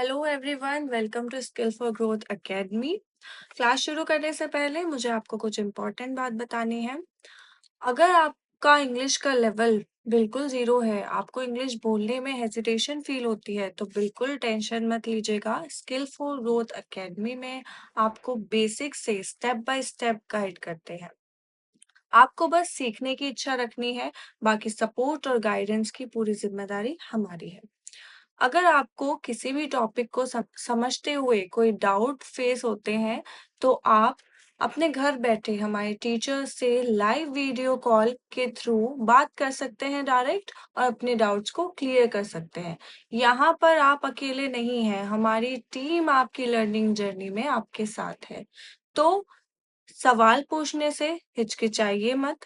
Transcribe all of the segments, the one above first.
Hello everyone, welcome to skill for growth academy. Class शुरू करने से पहले मुझे आपको कुछ इम्पोर्टेंट बात बतानी है। अगर आपका इंग्लिश का लेवल बिल्कुल ज़ीरो है, आपको इंग्लिश बोलने में हेजिटेशन फील होती है, तो बिल्कुल टेंशन मत लीजिएगा। स्किल फॉर ग्रोथ एकेडमी में आपको बेसिक से स्टेप बाय स्टेप गाइड करते हैं। आपको बस सीखने की इच्छा रखनी है, बाकी सपोर्ट और गाइडेंस की पूरी जिम्मेदारी हमारी है। अगर आपको किसी भी टॉपिक को समझते हुए कोई डाउट फेस होते हैं, तो आप अपने घर बैठे हमारे टीचर से लाइव वीडियो कॉल के थ्रू बात कर सकते हैं डायरेक्ट और अपने डाउट्स को क्लियर कर सकते हैं। यहाँ पर आप अकेले नहीं हैं, हमारी टीम आपकी लर्निंग जर्नी में आपके साथ है। तो सवाल पूछने से हिचकिचाइए मत,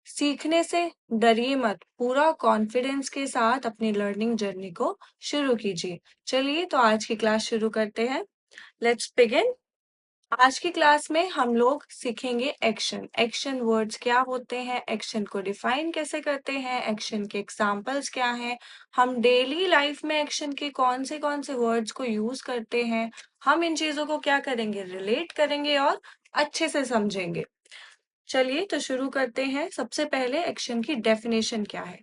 सीखने से डरिए मत, पूरा कॉन्फिडेंस के साथ अपनी लर्निंग जर्नी को शुरू कीजिए। चलिए तो आज की क्लास शुरू करते हैं। Let's begin. आज की क्लास में हम लोग सीखेंगे एक्शन। एक्शन वर्ड्स क्या होते हैं, एक्शन को डिफाइन कैसे करते हैं, एक्शन के एग्जाम्पल्स क्या हैं, हम डेली लाइफ में एक्शन के कौन से वर्ड्स को यूज करते हैं, हम इन चीजों को क्या करेंगे, रिलेट करेंगे और अच्छे से समझेंगे। चलिए तो शुरू करते हैं। सबसे पहले एक्शन की डेफिनेशन क्या है।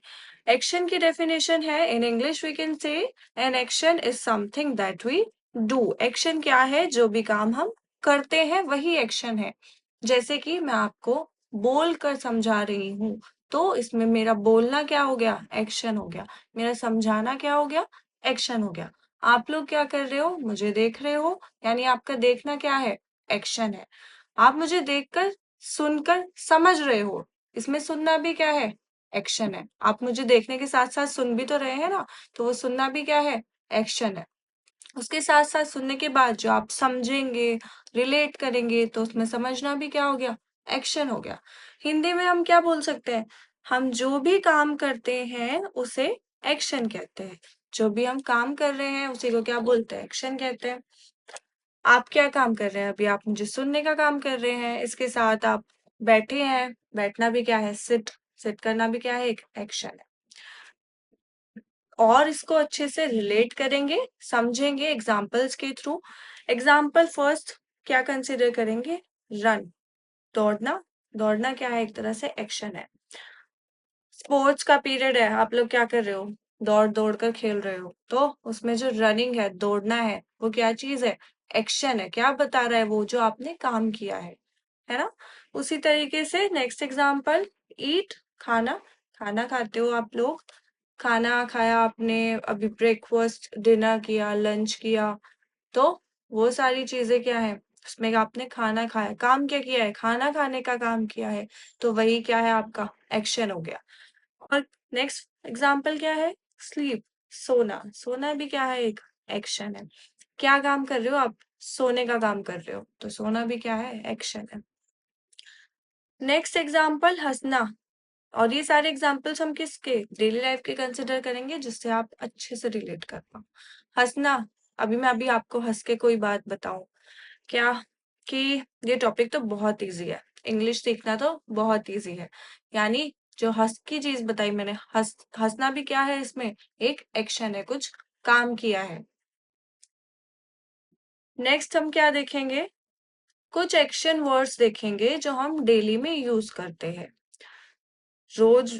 एक्शन की डेफिनेशन है, in English we can say an action is something that we do. Action क्या है, जो भी काम हम करते हैं वही एक्शन है। जैसे कि मैं आपको बोल कर समझा रही हूँ, तो इसमें मेरा बोलना क्या हो गया, एक्शन हो गया। मेरा समझाना क्या हो गया, एक्शन हो गया। आप लोग क्या कर रहे हो, मुझे देख रहे हो, यानी आपका देखना क्या है, एक्शन है। आप मुझे देखकर सुनकर समझ रहे हो, इसमें सुनना भी क्या है, एक्शन है। आप मुझे देखने के साथ साथ सुन भी तो रहे हैं ना, तो वो सुनना भी क्या है, एक्शन है। उसके साथ साथ सुनने के बाद जो आप समझेंगे, रिलेट करेंगे, तो उसमें समझना भी क्या हो गया, एक्शन हो गया। हिंदी में हम क्या बोल सकते हैं, हम जो भी काम करते हैं उसे एक्शन कहते हैं। जो भी हम काम कर रहे हैं उसी को क्या बोलते हैं, एक्शन कहते हैं। आप क्या काम कर रहे हैं, अभी आप मुझे सुनने का काम कर रहे हैं, इसके साथ आप बैठे हैं, बैठना भी क्या है, सिट, सिट करना भी क्या है, एक एक्शन है। और इसको अच्छे से रिलेट करेंगे, समझेंगे एग्जाम्पल्स के थ्रू। एग्जाम्पल फर्स्ट क्या कंसिडर करेंगे, रन, दौड़ना। दौड़ना क्या है, एक तरह से एक्शन है। स्पोर्ट्स का पीरियड है, आप लोग क्या कर रहे हो, दौड़ दौड़ कर खेल रहे हो, तो उसमें जो रनिंग है, दौड़ना है, वो क्या चीज है, एक्शन है। क्या बता रहा है, वो जो आपने काम किया है ना। उसी तरीके से नेक्स्ट एग्जाम्पल, ईट, खाना। खाना खाते हो आप लोग, खाना खाया आपने, अभी ब्रेकफास्ट, डिनर किया, लंच किया, तो वो सारी चीजें क्या है, उसमें आपने खाना खाया, काम क्या किया है, खाना खाने का काम किया है, तो वही क्या है, आपका एक्शन हो गया। और नेक्स्ट एग्जाम्पल क्या है, स्लीप, सोना। सोना भी क्या है, एक एक्शन है। क्या काम कर रहे हो आप, सोने का काम कर रहे हो, तो सोना भी क्या है, एक्शन है। नेक्स्ट एग्जाम्पल, हंसना। और ये सारे एग्जाम्पल्स हम किसके, डेली लाइफ के कंसिडर करेंगे, जिससे आप अच्छे से रिलेट कर पाओ। हंसना, मैं अभी आपको हंस के कोई बात बताऊं क्या, कि ये टॉपिक तो बहुत इजी है, इंग्लिश सीखना तो बहुत इजी है। यानी जो हंस की चीज बताई मैंने, हंसना भी क्या है, इसमें एक एक्शन है, कुछ काम किया है। नेक्स्ट हम क्या देखेंगे, कुछ एक्शन वर्ड्स देखेंगे जो हम डेली में यूज करते हैं। रोज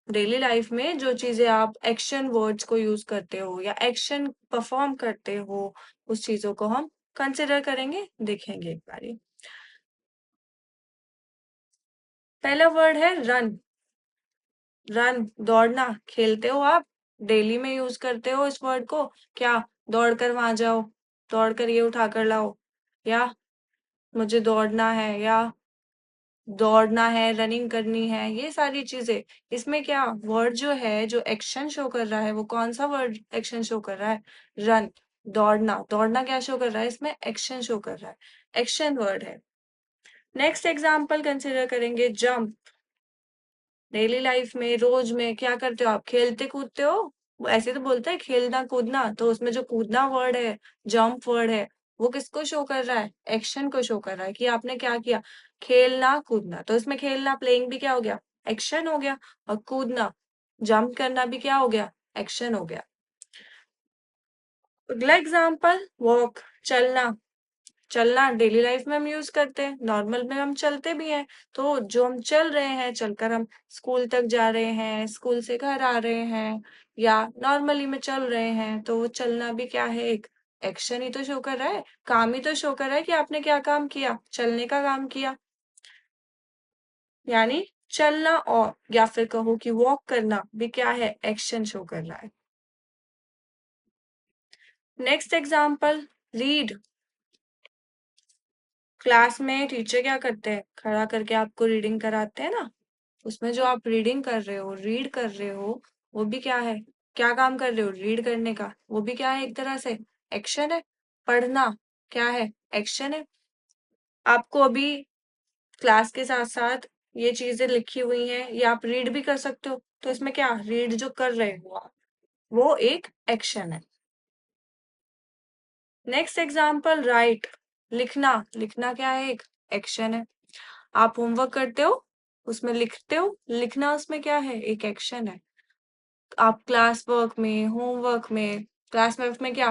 डेली लाइफ में जो चीजें आप एक्शन वर्ड्स को यूज करते हो या एक्शन परफॉर्म करते हो, उस चीजों को हम कंसिडर करेंगे, देखेंगे एक बारी। पहला वर्ड है रन। रन, दौड़ना। खेलते हो आप, डेली में यूज करते हो इस वर्ड को, क्या, दौड़ कर वहां जाओ, दौड़ कर ये उठा कर लाओ, या मुझे दौड़ना है, या दौड़ना है, रनिंग करनी है, ये सारी चीजें। इसमें क्या वर्ड जो है, जो एक्शन शो कर रहा है, वो कौन सा वर्ड एक्शन शो कर रहा है, रन। दौड़ना, दौड़ना क्या शो कर रहा है, इसमें एक्शन शो कर रहा है, एक्शन वर्ड है। नेक्स्ट एग्जाम्पल कंसिडर करेंगे, जंप। डेली लाइफ में, रोज में क्या करते हो आप, खेलते कूदते हो, वो ऐसे तो बोलते हैं खेलना कूदना, तो उसमें जो कूदना वर्ड है, जंप वर्ड है, वो किसको शो कर रहा है, एक्शन को शो कर रहा है, कि आपने क्या किया, खेलना कूदना। तो इसमें खेलना, प्लेइंग भी क्या हो गया, एक्शन हो गया, और कूदना, जंप करना भी क्या हो गया, एक्शन हो गया। अगला एग्जाम्पल वॉक, चलना। चलना डेली लाइफ में हम यूज करते हैं, नॉर्मल में हम चलते भी हैं। तो जो हम चल रहे हैं, चलकर हम स्कूल तक जा रहे हैं, स्कूल से घर आ रहे हैं, या नॉर्मली में चल रहे हैं, तो वो चलना भी क्या है, एक एक्शन ही तो शो कर रहा है, काम ही तो शो कर रहा है कि आपने क्या काम किया, चलने का काम किया। यानी चलना, और या फिर कहो कि वॉक करना भी क्या है, एक्शन शो कर रहा है। Next example read. क्लास में टीचर क्या करते हैं, खड़ा करके आपको रीडिंग कराते हैं ना। उसमें जो आप रीडिंग कर रहे हो, रीड कर रहे हो, वो भी क्या है, क्या काम कर रहे हो, रीड करने का, वो भी क्या है, एक तरह से एक्शन है। पढ़ना क्या है, एक्शन है। आपको अभी क्लास के साथ साथ ये चीजें लिखी हुई हैं, या आप रीड भी कर सकते हो, तो इसमें क्या, रीड जो कर रहे हो आप, वो एक एक्शन है। नेक्स्ट एग्जाम्पल राइट, लिखना। लिखना क्या है, एक एक्शन है। आप होमवर्क करते हो, उसमें लिखते हो, लिखना उसमें क्या है, एक एक्शन है। आप क्लास वर्क में, होमवर्क में, क्लास वर्क में क्या,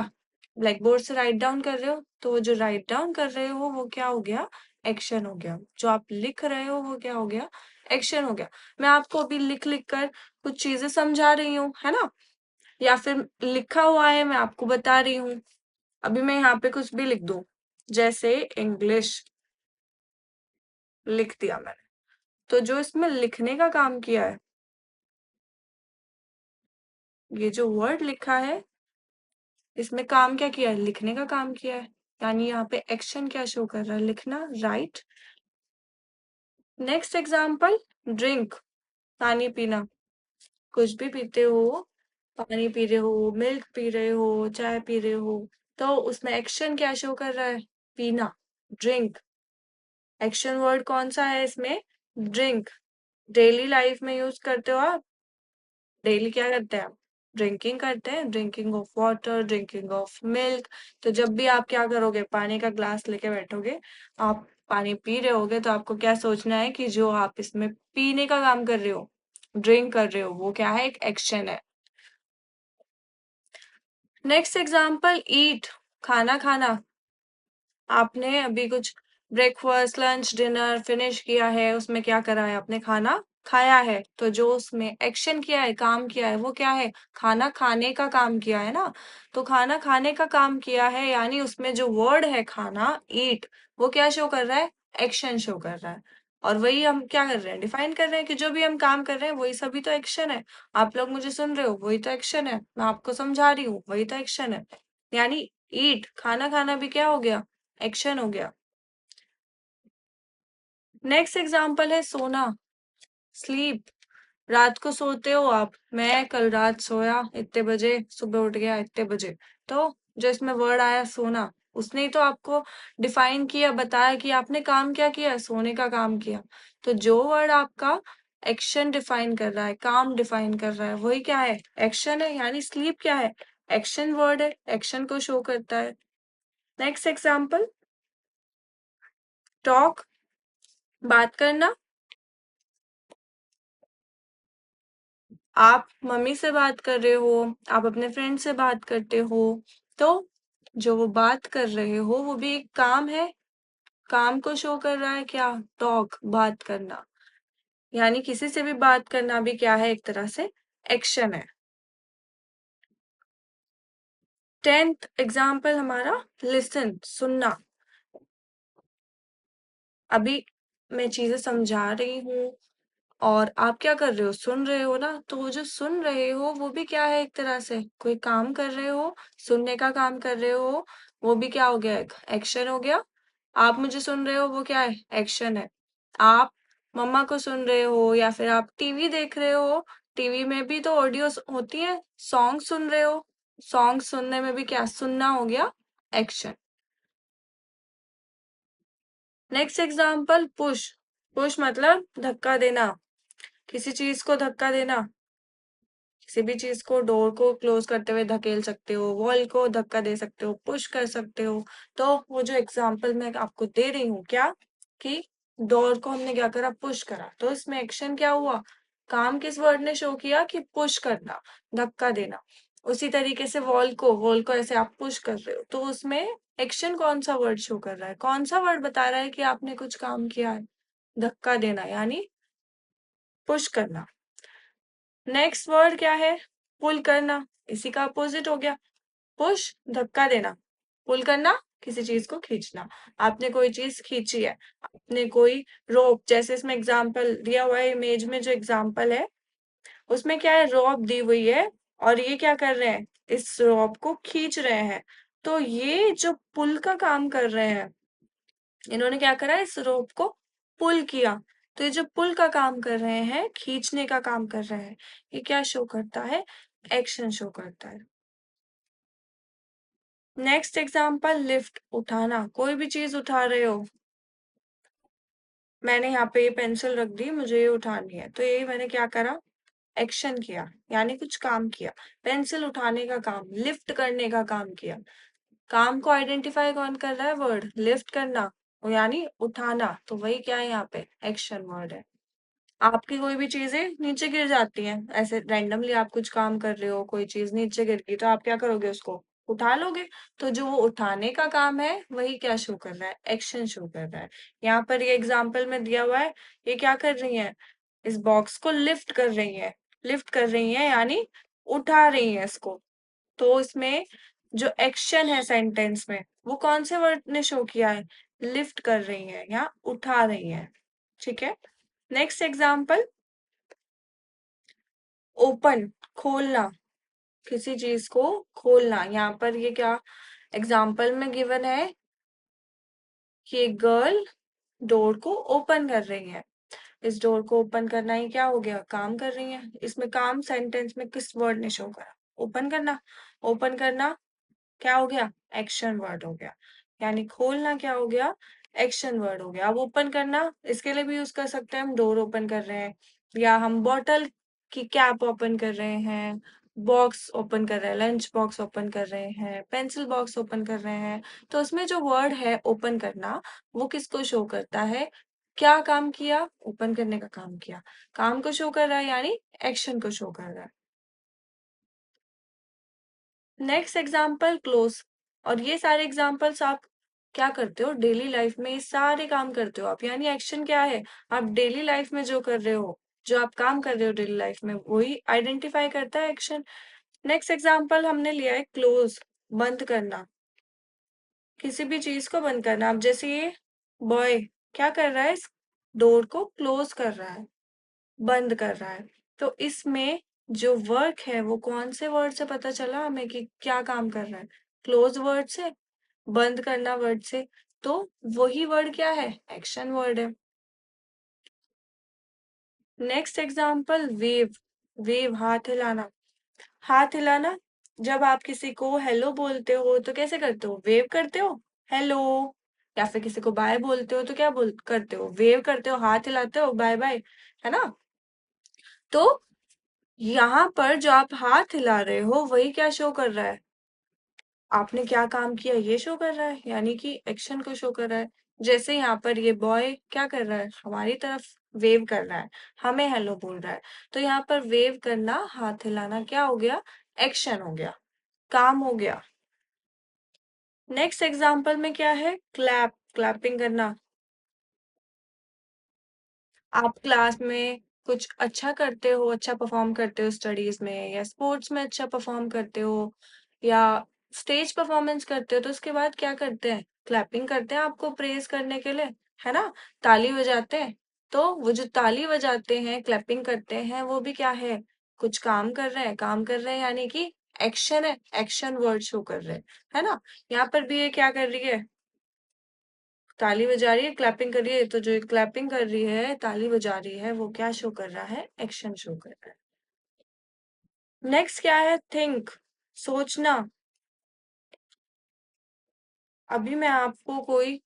ब्लैक बोर्ड से राइट डाउन कर रहे हो, तो वो जो राइट डाउन कर रहे हो वो क्या हो गया, एक्शन हो गया। जो आप लिख रहे हो वो क्या हो गया, एक्शन हो गया। मैं आपको अभी लिख लिख कर कुछ चीजें समझा रही हूँ, है ना, या फिर लिखा हुआ है, मैं आपको बता रही हूँ। अभी मैं यहाँ पे कुछ भी लिख दूं, जैसे इंग्लिश लिख दिया मैंने, तो जो इसमें लिखने का काम किया है, ये जो वर्ड लिखा है, इसमें काम क्या किया है, लिखने का काम किया है। यानी यहाँ पे एक्शन क्या शो कर रहा है, लिखना, राइट। नेक्स्ट एग्जाम्पल ड्रिंक, पानी पीना। कुछ भी पीते हो, पानी पी रहे हो, मिल्क पी रहे हो, चाय पी रहे हो, तो उसमें एक्शन क्या शो कर रहा है, पीना, ड्रिंक। एक्शन वर्ड कौन सा है इसमें, ड्रिंक। डेली लाइफ में यूज करते हो आप, डेली क्या करते हैं आप, ड्रिंकिंग करते हैं, drinking of water, drinking of milk. तो जब भी आप क्या करोगे, पानी का ग्लास लेके बैठोगे, आप पानी पी रहे होगे, तो आपको क्या सोचना है कि जो आप इसमें पीने का काम कर रहे हो, ड्रिंक कर रहे हो, वो क्या है, एक एक्शन है। नेक्स्ट एग्जाम्पल ईट, खाना खाना। आपने अभी कुछ ब्रेकफास्ट, लंच, डिनर फिनिश किया है, उसमें क्या करा है, आपने खाना खाया है, तो जो उसमें एक्शन किया है, काम किया है, वो क्या है, खाना खाने का काम किया है ना। तो खाना खाने का काम किया है, यानी उसमें जो वर्ड है खाना, ईट, वो क्या शो कर रहा है, एक्शन शो कर रहा है। और वही हम क्या कर रहे हैं, डिफाइन कर रहे हैं कि जो भी हम काम कर रहे हैं वही सभी तो एक्शन है। आप लोग मुझे सुन रहे हो, वही तो एक्शन है। मैं आपको समझा रही हूँ, वही तो एक्शन है। यानी ईट, खाना खाना भी क्या हो गया, एक्शन हो गया। नेक्स्ट एग्जाम्पल है सोना, स्लीप। रात को सोते हो आप, मैं कल रात सोया इतने बजे, सुबह उठ गया इतने बजे। तो जो इसमें वर्ड आया सोना, उसने ही तो आपको डिफाइन किया, बताया कि आपने काम क्या किया, सोने का काम किया। तो जो वर्ड आपका एक्शन डिफाइन कर रहा है, काम डिफाइन कर रहा है, वही क्या है, एक्शन है। यानी स्लीप क्या है, एक्शन वर्ड है, एक्शन को शो करता है। नेक्स्ट एग्जाम्पल टॉक, बात करना। आप मम्मी से बात कर रहे हो, आप अपने फ्रेंड से बात करते हो, तो जो वो बात कर रहे हो वो भी एक काम है, काम को शो कर रहा है क्या, टॉक, बात करना। यानी किसी से भी बात करना भी क्या है, एक तरह से एक्शन है। 10th एग्जाम्पल हमारा लिसन, सुनना। अभी मैं चीजें समझा रही हूँ और आप क्या कर रहे हो, सुन रहे हो ना। तो वो जो सुन रहे हो वो भी क्या है, एक तरह से कोई काम कर रहे हो, सुनने का काम कर रहे हो, वो भी क्या हो गया, एक एक्शन हो गया। आप मुझे सुन रहे हो, वो क्या है, एक्शन है। आप मम्मा को सुन रहे हो, या फिर आप टीवी देख रहे हो, टीवी में भी तो ऑडियो होती है, सॉन्ग सुन रहे हो, सॉन्ग सुनने में भी क्या, सुनना हो गया, action. Next example push, push मतलब धक्का देना, किसी चीज को धक्का देना। किसी भी चीज को, डोर को क्लोज करते हुए धकेल सकते हो, वॉल को धक्का दे सकते हो, पुश कर सकते हो। तो वो जो एग्जाम्पल मैं आपको दे रही हूँ क्या, कि डोर को हमने क्या करा, पुश करा, तो इसमें एक्शन क्या हुआ, काम किस वर्ड ने शो किया, कि पुश करना, धक्का देना। उसी तरीके से वॉल को ऐसे आप पुश कर रहे हो, तो उसमें एक्शन कौन सा वर्ड शो कर रहा है, कौन सा वर्ड बता रहा है कि आपने कुछ काम किया है? धक्का देना यानी पुश करना। नेक्स्ट वर्ड क्या है? पुल करना, इसी का अपोजिट हो गया। पुश धक्का देना, पुल करना किसी चीज को खींचना। आपने कोई चीज खींची है, आपने कोई रोप, जैसे इसमें एग्जाम्पल दिया हुआ है, इमेज में जो एग्जाम्पल है उसमें क्या है, रोप दी हुई है और ये क्या कर रहे हैं, इस रोप को खींच रहे हैं। तो ये जो पुल का काम कर रहे हैं, इन्होंने क्या करा, इस रोप को पुल किया। तो ये जो पुल का काम कर रहे हैं, खींचने का काम कर रहे हैं, ये क्या शो करता है, एक्शन शो करता है। नेक्स्ट एग्जाम्पल, लिफ्ट, उठाना, कोई भी चीज उठा रहे हो। मैंने यहाँ पे ये पेंसिल रख दी, मुझे ये उठानी है, तो ये मैंने क्या करा, एक्शन किया, यानी कुछ काम किया। पेंसिल उठाने का काम, लिफ्ट करने का काम किया। काम को आइडेंटिफाई कौन कर रहा है, वर्ड लिफ्ट करना, यानी उठाना, तो वही क्या है यहाँ पे, एक्शन वर्ड है। आपकी कोई भी चीजें नीचे गिर जाती हैं, ऐसे रैंडमली आप कुछ काम कर रहे हो, कोई चीज नीचे गिर गई, तो आप क्या करोगे, उसको उठा लोगे। तो जो वो उठाने का काम है वही क्या शो कर रहा है, एक्शन शो कर रहा है। यहाँ पर ये एग्जाम्पल में दिया हुआ है, ये क्या कर रही है, इस बॉक्स को लिफ्ट कर रही है। लिफ्ट कर रही है यानी उठा रही है इसको। तो इसमें जो एक्शन है सेंटेंस में, वो कौन से वर्ड ने शो किया है, लिफ्ट कर रही है या उठा रही है। ठीक है। नेक्स्ट एग्जाम्पल, ओपन, खोलना, किसी चीज को खोलना। यहाँ पर ये क्या एग्जाम्पल में गिवन है कि एक गर्ल डोर को ओपन कर रही है। इस डोर को ओपन करना ही क्या हो गया, काम कर रही है। इसमें काम सेंटेंस में किस वर्ड ने शो करा, ओपन करना। ओपन करना क्या हो गया, एक्शन वर्ड हो गया। यानी खोलना क्या हो गया, एक्शन वर्ड हो गया। अब ओपन करना इसके लिए भी यूज कर सकते हैं, हम डोर ओपन कर रहे हैं, या हम बॉटल की कैप ओपन कर रहे हैं, बॉक्स ओपन कर रहे हैं, लंच बॉक्स ओपन कर रहे हैं, पेंसिल बॉक्स ओपन कर रहे हैं। तो उसमें जो वर्ड है ओपन करना, वो किसको शो करता है, क्या काम किया, ओपन करने का काम किया, काम को शो कर रहा है यानी एक्शन को शो कर रहा है। Next example, close. और ये सारे एग्जाम्पल्स आप क्या करते हो, डेली लाइफ में ये सारे काम करते हो आप, यानी एक्शन क्या है, आप डेली लाइफ में जो कर रहे हो, जो आप काम कर रहे हो डेली लाइफ में, वही आइडेंटिफाई करता है एक्शन। नेक्स्ट एग्जाम्पल हमने लिया है क्लोज, बंद करना, किसी भी चीज को बंद करना। अब जैसे ये बॉय क्या कर रहा है, इस डोर को क्लोज कर रहा है, बंद कर रहा है। तो इसमें जो वर्क है वो कौन से वर्ड से पता चला हमें कि क्या काम कर रहा है, क्लोज वर्ड से, बंद करना वर्ड से। तो वही वर्ड क्या है, एक्शन वर्ड है। नेक्स्ट एग्जाम्पल, वेव, वेव हाथ हिलाना। हाथ हिलाना, जब आप किसी को हेलो बोलते हो तो कैसे करते हो, वेव करते हो, हेलो। या फिर किसी को बाय बोलते हो तो क्या बोल करते हो, वेव करते हो, हाथ हिलाते हो, बाय बाय, है ना। तो यहाँ पर जो आप हाथ हिला रहे हो वही क्या शो कर रहा है, आपने क्या काम किया ये शो कर रहा है, यानी कि एक्शन को शो कर रहा है। जैसे यहाँ पर ये बॉय क्या कर रहा है, हमारी तरफ वेव कर रहा है, हमें हेलो बोल रहा है। तो यहाँ पर वेव करना, हाथ हिलाना क्या हो गया, एक्शन हो गया, काम हो गया। नेक्स्ट एग्जाम्पल में क्या है, क्लैप, क्लैपिंग करना। आप क्लास में कुछ अच्छा करते हो, अच्छा परफॉर्म करते हो स्टडीज में, या स्पोर्ट्स में अच्छा परफॉर्म करते हो, या स्टेज परफॉर्मेंस करते हो, तो उसके बाद क्या करते हैं, क्लैपिंग करते हैं आपको प्रेज करने के लिए, है ना, ताली बजाते हैं। तो वो जो ताली बजाते हैं, क्लैपिंग करते हैं, वो भी क्या है, कुछ काम कर रहे हैं, काम कर रहे हैं यानी कि एक्शन है, एक्शन वर्ड शो कर रहे हैं, है ना। यहाँ पर भी ये क्या कर रही है, ताली बजा रही है, क्लैपिंग कर रही है। तो जो क्लैपिंग कर रही है, ताली बजा रही है, वो क्या शो कर रहा है, एक्शन शो कर रहा है। नेक्स्ट क्या है, थिंक, सोचना। अभी मैं आपको कोई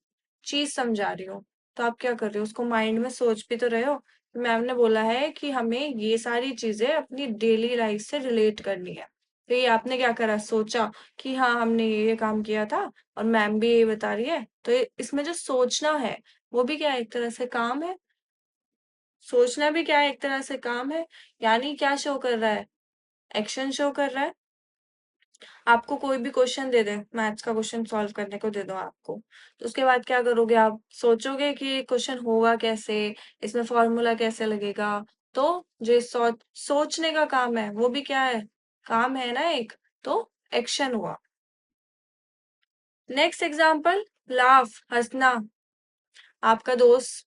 चीज समझा रही हूँ, तो आप क्या कर रहे हो, उसको माइंड में सोच भी तो रहे हो। मैम ने बोला है कि हमें ये सारी चीजें अपनी डेली लाइफ से रिलेट करनी है। तो ये आपने क्या करा, सोचा कि हाँ हमने ये काम किया था, और मैम भी ये बता रही है, तो इसमें जो सोचना है वो भी क्या है, एक तरह से काम है। सोचना भी क्या है, एक तरह से काम है। यानी क्या शो कर रहा है, एक्शन शो कर रहा है। आपको कोई भी क्वेश्चन दे दें, मैथ्स का क्वेश्चन सॉल्व करने को दे दो आपको, तो उसके बाद क्या करोगे आप? सोचोगे कि ये क्वेश्चन होगा कैसे, इसमें फॉर्मूला कैसे लगेगा? तो जो सोचने का काम है वो भी क्या है? काम है ना एक, तो एक्शन हुआ। नेक्स्ट एग्जाम्पल, लाफ, हंसना। आपका दोस्त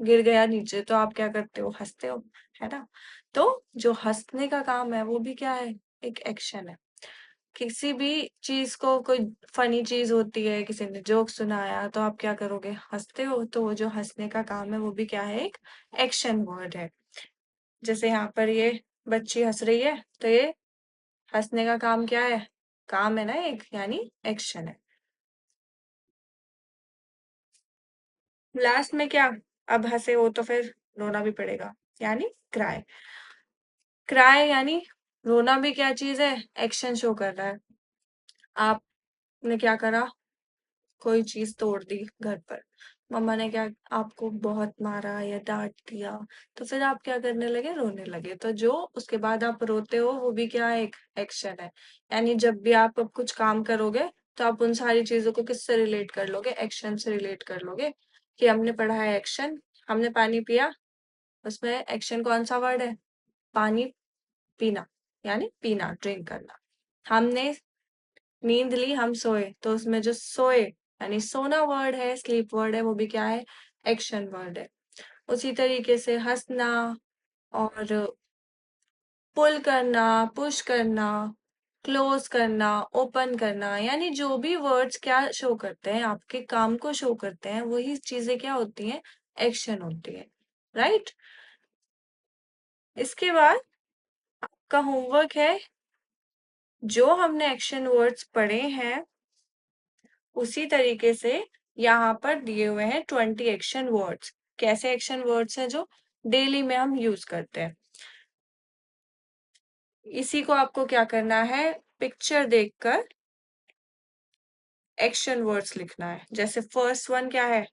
गिर गया नीचे तो आप क्या करते हो? हंसते हो, है ना? तो जो हंसने का काम है वो भी क्या है? एक एक्शन है। किसी भी चीज को, कोई फनी चीज होती है, किसी ने जोक सुनाया तो आप क्या करोगे? हंसते हो। तो वो जो हंसने का काम है वो भी क्या है? एक एक्शन वर्ड है। जैसे यहाँ पर ये बच्ची हंस रही है, तो ये हंसने का काम क्या है? काम है ना एक, यानी एक्शन है। लास्ट में क्या? अब हंसे हो तो फिर रोना भी पड़ेगा, यानी क्राई। क्राई यानी रोना भी क्या चीज है? एक्शन शो कर रहा है। आपने क्या करा? कोई चीज तोड़ दी घर पर, मम्मा ने क्या आपको बहुत मारा या डांट दिया, तो फिर आप क्या करने लगे? रोने लगे। तो जो उसके बाद आप रोते हो वो भी क्या है? एक एक्शन है। यानी जब भी आप अब कुछ काम करोगे तो आप उन सारी चीजों को किससे रिलेट कर लोगे? एक्शन से रिलेट कर लोगे। कि हमने पढ़ा है एक्शन, हमने पानी पिया, उसमें एक्शन कौन सा वर्ड है? पानी पीना, यानी पीना, ड्रिंक करना। हमने नींद ली, हम सोए, तो उसमें जो सोए यानी सोना वर्ड है, स्लीप वर्ड है, वो भी क्या है? एक्शन वर्ड है। उसी तरीके से हंसना और पुल करना, पुश करना, क्लोज करना, ओपन करना, यानी जो भी वर्ड्स क्या शो करते हैं, आपके काम को शो करते हैं, वही चीजें क्या होती हैं? एक्शन होती है। राइट। इसके बाद का होमवर्क है, जो हमने एक्शन वर्ड्स पढ़े हैं उसी तरीके से यहाँ पर दिए हुए हैं 20 एक्शन वर्ड्स। कैसे एक्शन वर्ड्स हैं जो डेली में हम यूज करते हैं? इसी को आपको क्या करना है? पिक्चर देखकर एक्शन वर्ड्स लिखना है। जैसे फर्स्ट वन क्या है?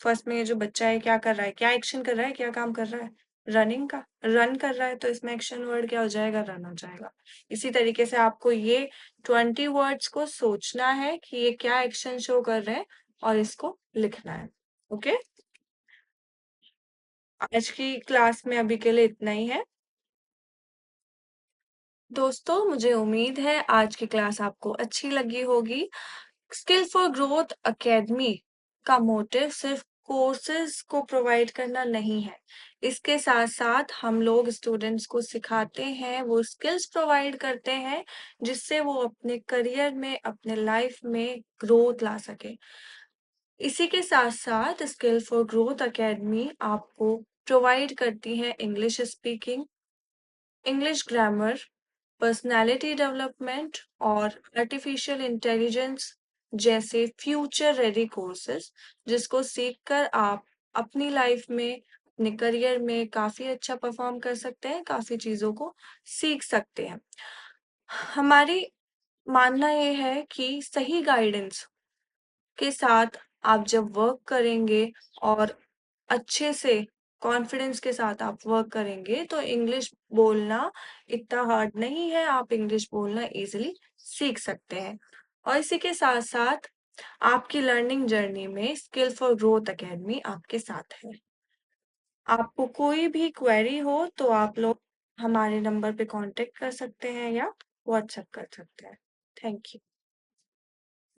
फर्स्ट में ये जो बच्चा है क्या कर रहा है? क्या एक्शन कर रहा है? क्या काम कर रहा है? रनिंग का, रन कर रहा है, तो इसमें एक्शन वर्ड क्या हो जाएगा? रन हो जाएगा। इसी तरीके से आपको ये 20 वर्ड्स को सोचना है कि ये क्या एक्शन शो कर रहे हैं और इसको लिखना है। ओके। आज की क्लास में अभी के लिए इतना ही है। दोस्तों, मुझे उम्मीद है आज की क्लास आपको अच्छी लगी होगी। स्किल फॉर ग्रोथ एकेडमी का मोटिव सिर्फ कोर्सेज को प्रोवाइड करना नहीं है। इसके साथ साथ हम लोग स्टूडेंट्स को सिखाते हैं, वो स्किल्स प्रोवाइड करते हैं जिससे वो अपने करियर में, अपने लाइफ में ग्रोथ ला सके। इसी के साथ साथ स्किल फॉर ग्रोथ एकेडमी आपको प्रोवाइड करती है English speaking, English grammar, personality development और आर्टिफिशियल इंटेलिजेंस जैसे फ्यूचर रेडी कोर्सेज, जिसको सीखकर आप अपनी लाइफ में, अपने करियर में काफी अच्छा परफॉर्म कर सकते हैं, काफी चीजों को सीख सकते हैं। हमारी मानना ये है कि सही गाइडेंस के साथ आप जब वर्क करेंगे और अच्छे से कॉन्फिडेंस के साथ आप वर्क करेंगे तो इंग्लिश बोलना इतना हार्ड नहीं है, आप इंग्लिश बोलना इजीली सीख सकते हैं। और इसी के साथ साथ आपकी लर्निंग जर्नी में स्किल फॉर ग्रोथ एकेडमी आपके साथ है। आपको कोई भी क्वेरी हो तो आप लोग हमारे नंबर पे कांटेक्ट कर सकते हैं या व्हाट्सएप कर सकते हैं। Thank you.